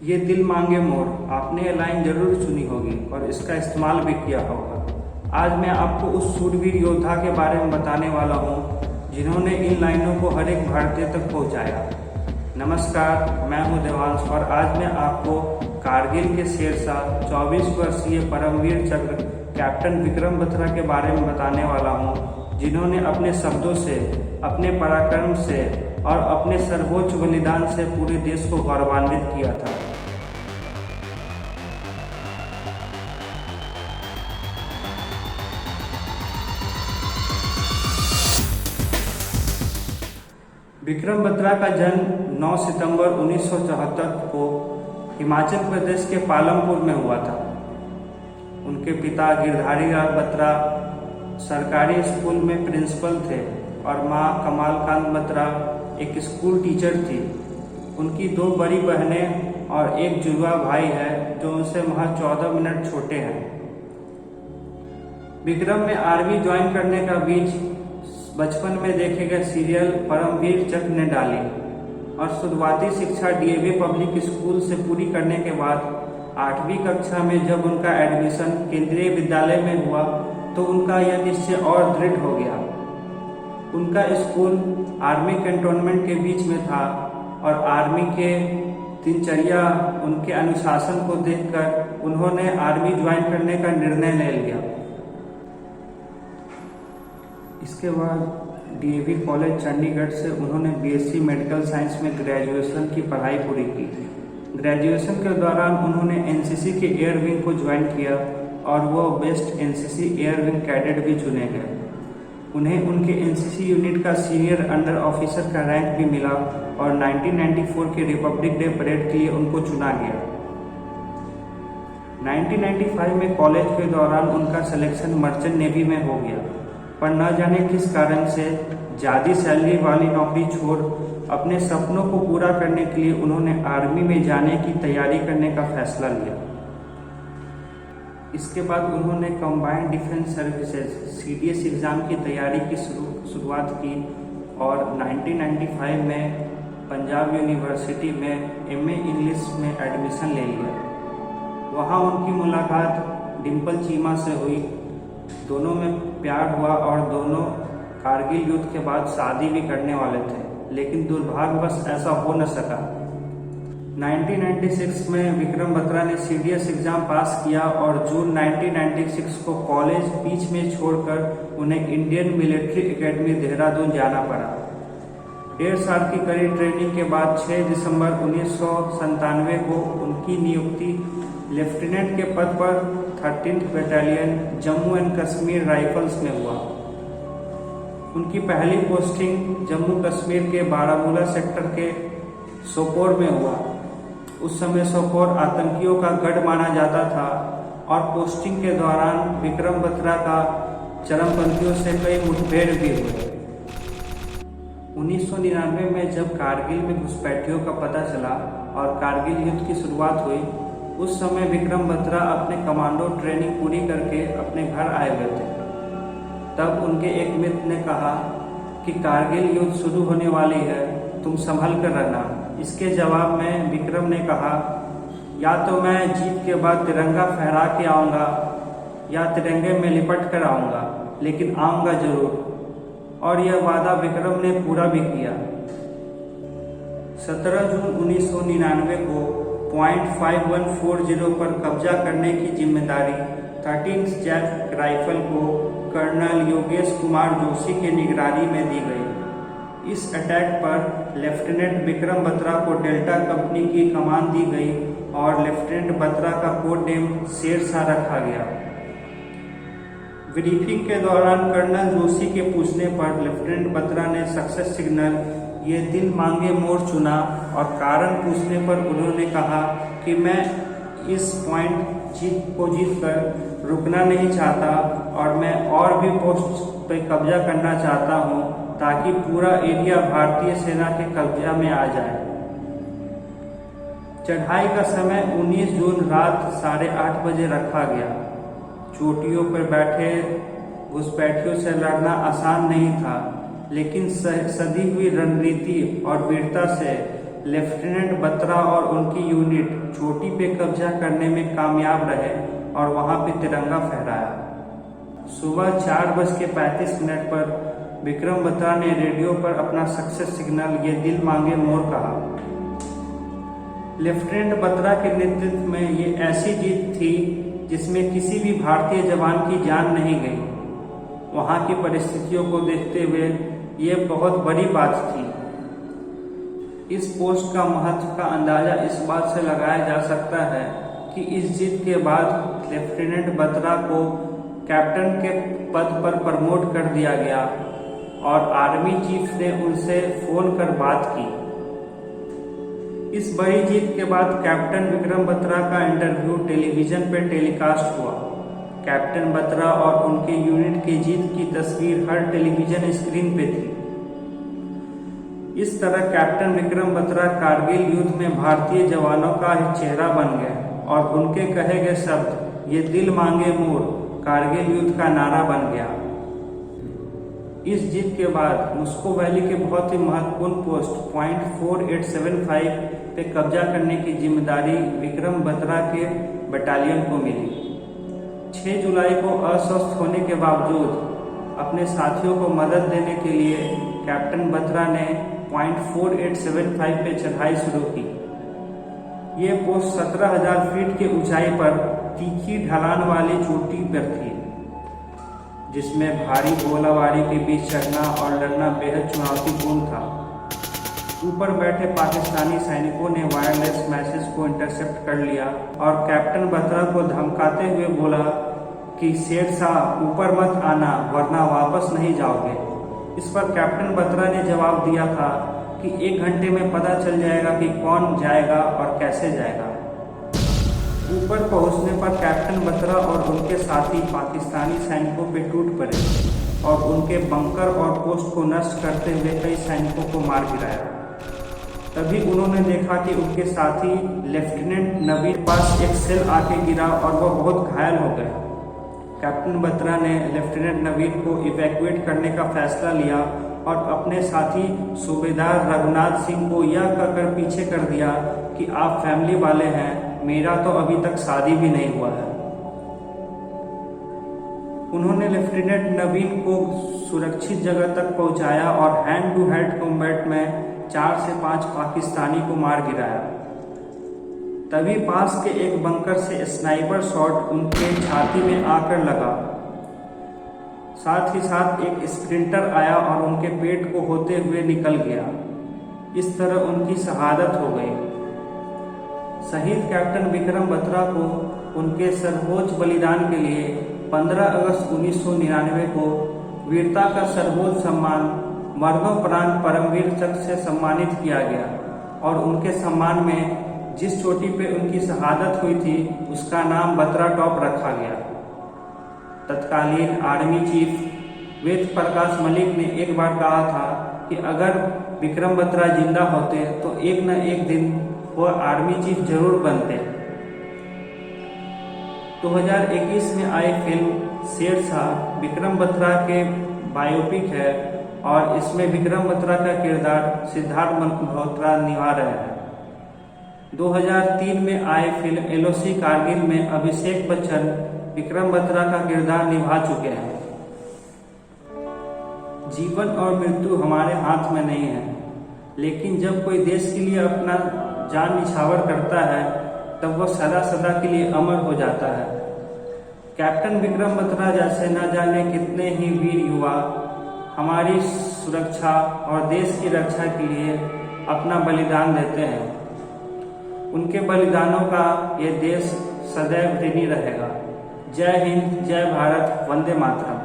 ये दिल मांगे मोर, आपने ये लाइन जरूर सुनी होगी और इसका इस्तेमाल भी किया होगा। आज मैं आपको उस शूरवीर योद्धा के बारे में बताने वाला हूँ जिन्होंने इन लाइनों को हर एक भारतीय तक पहुँचाया। नमस्कार, मैं हूँ देवांश और आज मैं आपको कारगिल के शेरशाह 24 वर्षीय परमवीर चक्र कैप्टन विक्रम बत्रा के बारे में बताने वाला हूँ, जिन्होंने अपने शब्दों से, अपने पराक्रम से और अपने सर्वोच्च बलिदान से पूरे देश को गौरवान्वित किया था। विक्रम बत्रा का जन्म 9 सितंबर 1974 को हिमाचल प्रदेश के पालमपुर में हुआ था। उनके पिता गिरधारी लाल बत्रा सरकारी स्कूल में प्रिंसिपल थे और मां कमालकांत बत्रा एक स्कूल टीचर थी। उनकी 2 बड़ी बहनें और एक जुड़वा भाई है जो उनसे महज 14 मिनट छोटे हैं। विक्रम में आर्मी ज्वाइन करने का बीज बचपन में देखे गए सीरियल परमवीर चक्र ने डाली और शुरुआती शिक्षा डीएवी पब्लिक स्कूल से पूरी करने के बाद 8वीं कक्षा में जब उनका एडमिशन केंद्रीय विद्यालय में हुआ तो उनका यह निश्चय और दृढ़ हो गया। उनका स्कूल आर्मी कैंटोनमेंट के बीच में था और आर्मी के दिनचर्या, उनके अनुशासन को देखकर उन्होंने आर्मी ज्वाइन करने का निर्णय ले लिया। इसके बाद डीएवी कॉलेज चंडीगढ़ से उन्होंने बीएससी मेडिकल साइंस में ग्रेजुएशन की पढ़ाई पूरी की। ग्रेजुएशन के दौरान उन्होंने एनसीसी के एयर विंग को ज्वाइन किया और वो best NCC air wing cadet भी चुने गए। उन्हें उनके एनसीसी यूनिट का सीनियर अंडर ऑफिसर का रैंक भी मिला और 1994 के रिपब्लिक डे परेड के लिए उनको चुना गया। 1995 में कॉलेज के दौरान उनका सिलेक्शन मर्चेंट नेवी में हो गया, पर न जाने किस कारण से ज़्यादा सैलरी वाली नौकरी छोड़ अपने सपनों को पूरा करने के लिए उन्होंने आर्मी में जाने की तैयारी करने का फैसला लिया। इसके बाद उन्होंने combined defence services CDS exam की तैयारी की शुरुआत की और 1995 में पंजाब यूनिवर्सिटी में एमए इंग्लिश में एडमिशन ले लिया। वहाँ उनकी मुलाकात डिम्पल चीमा से हुई। दोनों में प्यार हुआ और दोनों कारगिल युद्ध के बाद शादी भी करने वाले थे, लेकिन दुर्भाग्यवश ऐसा हो न सका। 1996 में विक्रम बत्रा ने सीडीएस एग्जाम पास किया और जून 1996 को कॉलेज बीच में छोड़कर उन्हें इंडियन मिलिट्री एकेडमी देहरादून जाना पड़ा। 1.5 साल की कड़ी ट्रेनिंग के बाद 6 दिसंबर 1997 को उनकी नियुक्ति लेफ्टिनेंट के पद पर 13th battalion Jammu and Kashmir rifles में हुआ। उनकी पहली पोस्टिंग जम्मू कश्मीर के बारामूला सेक्टर के सोपोर में हुआ। उस समय सोपोर आतंकियों का गढ़ माना जाता था और पोस्टिंग के दौरान विक्रम बत्रा का चरमपंथियों से कई मुठभेड़ भी हुए। 1999 में जब कारगिल में घुसपैठियों का पता चला और कारगिल युद्ध की शुरुआत हुई, उस समय विक्रम बत्रा अपने कमांडो ट्रेनिंग पूरी करके अपने घर आए हुए थे। तब उनके एक मित्र ने कहा कि कारगिल युद्ध शुरू होने वाली है, तुम संभल कर रहना। इसके जवाब में विक्रम ने कहा, या तो मैं जीत के बाद तिरंगा फहरा के आऊँगा या तिरंगे में लिपट कर आऊँगा, लेकिन आऊँगा जरूर। और यह वादा विक्रम ने पूरा भी किया। 17 जून 1999 को .5140 पर कब्जा करने की जिम्मेदारी 13th जैक राइफल को कर्नल योगेश कुमार जोशी के निगरानी में दी गई। इस अटैक पर लेफ्टिनेंट विक्रम बत्रा को डेल्टा कंपनी की कमान दी गई और लेफ्टिनेंट बत्रा का कोड नेम शेरशाह रखा गया। ब्रीफिंग के दौरान कर्नल जोशी के पूछने पर लेफ्टिनेंट बत्रा ने सक्सेस सिग्नल ये दिल मांगे मोर चुना और कारण पूछने पर उन्होंने कहा कि मैं इस पॉइंट जीत कर रुकना नहीं चाहता और मैं और भी पोस्ट पर कब्जा करना चाहता हूं ताकि पूरा एरिया भारतीय सेना के कब्जा में आ जाए। चढ़ाई का समय 19 जून रात 8:30 बजे रखा गया। चोटियों पर बैठे घुसपैठियों से लड़ना आसान नहीं था, लेकिन सधी हुई रणनीति और वीरता से लेफ्टिनेंट बत्रा और उनकी यूनिट चोटी पे कब्जा करने में कामयाब रहे और वहां पे तिरंगा फहराया। सुबह 4:35 पर विक्रम बत्रा ने रेडियो पर अपना सक्सेस सिग्नल ये दिल मांगे मोर कहा। लेफ्टिनेंट बत्रा के नेतृत्व में ये ऐसी जीत थी जिसमें किसी भी भारतीय जवान की जान नहीं गई। वहां की परिस्थितियों को देखते हुए ये बहुत बड़ी बात थी। इस पोस्ट का महत्व का अंदाजा इस बात से लगाया जा सकता है कि इस जीत के बाद लेफ्टिनेंट बत्रा को कैप्टन के पद पर प्रमोट कर दिया गया और आर्मी चीफ ने उनसे फोन कर बात की। इस बड़ी जीत के बाद कैप्टन विक्रम बत्रा का इंटरव्यू टेलीविजन पर टेलीकास्ट हुआ। कैप्टन बत्रा और उनके यूनिट की जीत की तस्वीर हर टेलीविजन स्क्रीन पे थी। इस तरह कैप्टन विक्रम बत्रा कारगिल युद्ध में भारतीय जवानों का चेहरा बन गए और उनके कहे गए शब्द ये दिल मांगे मोर कारगिल युद्ध का नारा बन गया। इस जीत के बाद मुस्को वैली के बहुत ही महत्वपूर्ण पोस्ट पॉइंट 4875 पे कब्जा करने की जिम्मेदारी विक्रम बत्रा के बटालियन को मिली। 6 जुलाई को अस्वस्थ होने के बावजूद अपने साथियों को मदद देने के लिए कैप्टन बत्रा ने पॉइंट 4875 पे चढ़ाई शुरू की। ये पोस्ट 17,000 फीट की ऊंचाई पर तीखी ढलान वाली चोटी पर थी, जिसमें भारी गोलाबारी के बीच चढ़ना और लड़ना बेहद चुनौतीपूर्ण था। ऊपर बैठे पाकिस्तानी सैनिकों ने वायरलेस मैसेज को इंटरसेप्ट कर लिया और कैप्टन बत्रा को धमकाते हुए बोला कि शेर शाह ऊपर मत आना वरना वापस नहीं जाओगे। इस पर कैप्टन बत्रा ने जवाब दिया था कि 1 घंटे में पता चल जाएगा कि कौन जाएगा और कैसे जाएगा। ऊपर पहुंचने पर कैप्टन बत्रा और उनके साथी पाकिस्तानी सैनिकों पे टूट पड़े और उनके बंकर और पोस्ट को नष्ट करते हुए कई सैनिकों को मार गिराया। तभी उन्होंने देखा कि उनके साथी लेफ्टिनेंट नवीन के पास एक सेल आके गिरा और वह बहुत घायल हो गए। कैप्टन बत्रा ने लेफ्टिनेंट नवीन को इवैक्यूएट करने का फैसला लिया और अपने साथी सूबेदार रघुनाथ सिंह को यह कहकर पीछे कर दिया कि आप फैमिली वाले हैं, मेरा तो अभी तक शादी भी नहीं हुआ है। उन्होंने लेफ्टिनेंट नवीन को सुरक्षित जगह तक पहुंचाया और हैंड टू हैंड कॉम्बैट में 4 से 5 पाकिस्तानी को मार गिराया। तभी पास के एक बंकर से स्नाइपर शॉट उनके छाती में आकर लगा। साथ ही साथ एक स्प्रिंटर आया और उनके पेट को होते हुए निकल गया। इस तरह उनकी शहादत हो गई। शहीद कैप्टन विक्रम बत्रा को उनके सर्वोच्च बलिदान के लिए 15 अगस्त 1999 को वीरता का सर्वोच्च सम्मान मरणोपरांत परमवीर चक्र से सम्मानित किया गया और उनके सम्मान में जिस चोटी पे उनकी शहादत हुई थी उसका नाम बत्रा टॉप रखा गया। तत्कालीन आर्मी चीफ वेद प्रकाश मलिक ने एक बार कहा था कि अगर विक्रम बत्रा जिंदा होते तो एक न एक दिन वह आर्मी चीफ जरूर बनते। 2021 में आई फिल्म शेर शाह विक्रम बत्रा के बायोपिक है और इसमें विक्रम बत्रा का किरदार सिद्धार्थ मल्होत्रा निभा रहे हैं। 2003 में आए फिल्म एलओसी कारगिल में अभिषेक बच्चन विक्रम बत्रा का किरदार निभा चुके हैं। जीवन और मृत्यु हमारे हाथ में नहीं है, लेकिन जब कोई देश के लिए अपना जान निछावर करता है तब वह सदा सदा के लिए अमर हो जाता है। कैप्टन विक्रम बत्रा जैसे न जाने कितने ही वीर युवा हमारी सुरक्षा और देश की रक्षा के लिए अपना बलिदान देते हैं। उनके बलिदानों का ये देश सदैव ऋणी रहेगा। जय हिंद, जय भारत, वंदे मातरम।